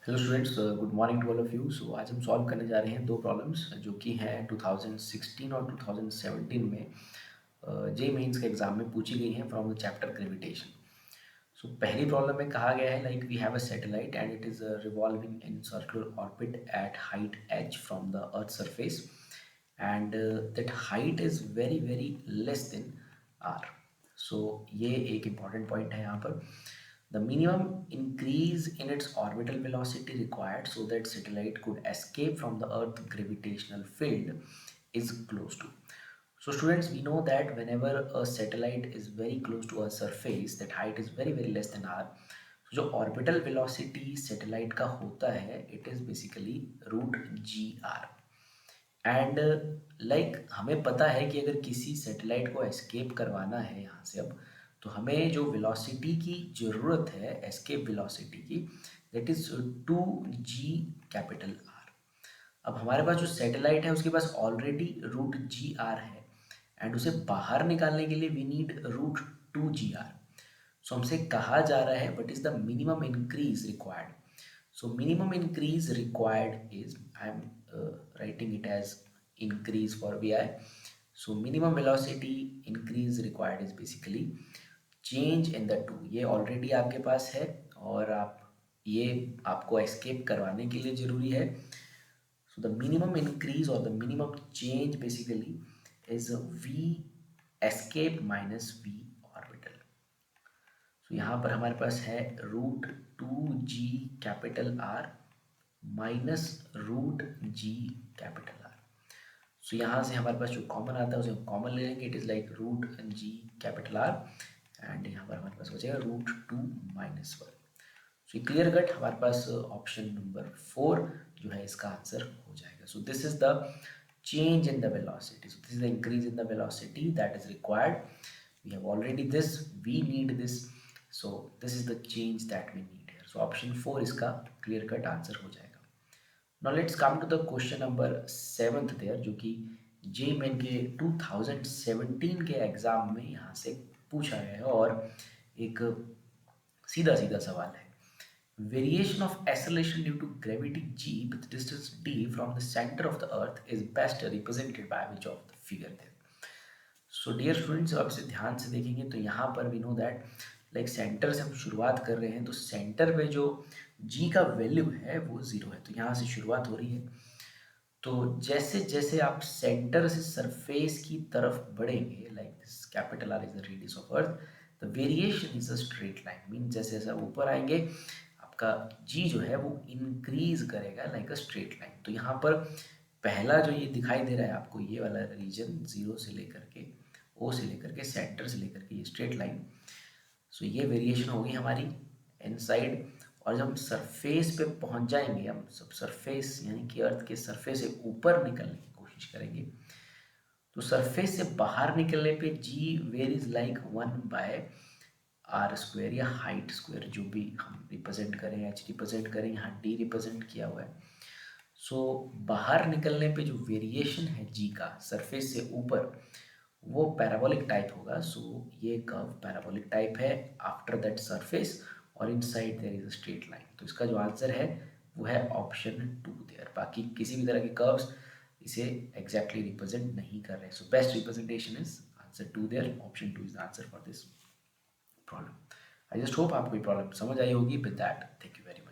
Hello students, good morning to all of you. So आज हम solve करने जा रहे हैं दो प्रॉब्लम्स जो कि हैं 2016 और 2017 में जे मेंस के एग्जाम में पूछी गई हैं from the chapter gravitation. So पहली प्रॉब्लम में कहा गया है like we have a satellite and it is revolving in circular orbit at height h from the earth surface and that height is very very less than r। So ये एक important point है यहाँ पर। The minimum increase in its orbital velocity required so that satellite could escape from the Earth gravitational field is close to. So students, we know that whenever a satellite is very close to a surface, that height is very very less than r. So जो orbital velocity satellite का होता है, it is basically root gr. And like हमें पता है कि अगर किसी सैटेलाइट को एस्केप करवाना है यहाँ से अब, तो हमें जो वेलोसिटी की ज़रूरत है एस्केप वेलोसिटी की, that is 2g capital are. अब हमारे पास जो सैटेलाइट है उसके पास ऑलरेडी रूट जी आर है एंड उसे बाहर निकालने के लिए वी नीड रूट 2gr। सो हमसे कहा जा रहा है what is the minimum increase required. So minimum increase required is I'm writing it as increase for VI. So minimum velocity increase required is basically change in the two। ये already आपके पास है और आप ये आपको escape करवाने के लिए ज़रूरी है। So the minimum increase or the minimum change basically is V escape minus V orbital। तो यहाँ पर हमारे पास है root 2g capital R minus root G capital R. So यहाँ से हमारे पास जो कॉमन आता है उसे हम कॉमन ले लेंगे। It is like root G capital R and यहाँ पर हमारे पास बचेगा रूट 2 - 1। सो क्लियर कट हमारे पास ऑप्शन नंबर 4 जो है इसका आंसर हो जाएगा। So this is the change in the velocity, so this is the increase in the velocity that is required। we have already this, we need this, so this is the change that we need here। so option 4 इसका clear cut answer हो जाएगा। now let's come to the question number 7th there, जो कि जे main के 2017 के exam में यहाँ से पूछा गया है और एक सीधा सीधा सवाल है। Variation of acceleration due to gravity g with distance d from the center of the earth is best represented by which of the figure there। So dear students, अब से ध्यान से देखेंगे तो यहाँ पर we know that like center से हम शुरुआत कर रहे हैं, तो सेंटर पे जो g का वैल्यू है वो ज़ीरो है, तो यहाँ से शुरुआत हो रही है। तो जैसे जैसे आप सेंटर से सरफेस की तरफ बढ़ेंगे, like this capital R is the radius of earth, the variation is a straight line. Mean जैसे जैसे आप ऊपर आएंगे आपका जी जो है वो इंक्रीज करेगा लाइक अ स्ट्रेट लाइन। तो यहाँ पर पहला जो ये दिखाई दे रहा है आपको, ये वाला रीजन जीरो से लेकर के ओ से लेकर के सेंटर से लेकर के ये स्ट्रेट लाइन, सो ये वेरिएशन होगी हमारी इनसाइड। और जब हम सरफेस पे पहुंच जाएंगे, हम सब सरफेस यानी कि अर्थ के सरफेस से ऊपर निकलने की कोशिश करेंगे, तो सरफेस से बाहर निकलने पे जी वेर इज लाइक 1/r² या हाइट स्क्वायर, जो भी हम रिप्रेजेंट करें, एच रिप्रेजेंट करें, यहाँ डी रिप्रेजेंट किया हुआ है। सो बाहर निकलने पे जो वेरिएशन है जी का सरफेस से ऊपर, वो पैराबोलिक टाइप होगा। सो ये कर्व पैराबोलिक टाइप है आफ्टर दैट सरफेस और inside there is a straight line. तो इसका जो आंसर है वो है ऑप्शन 2 देयर। बाकी किसी भी तरह के कर्व्स इसे एग्जैक्टली रिप्रेजेंट नहीं कर रहे। So best representation is answer 2 there. Option 2 is the answer for this problem. I just hope आपको ये प्रॉब्लम समझ आई होगी। With that, thank you very much.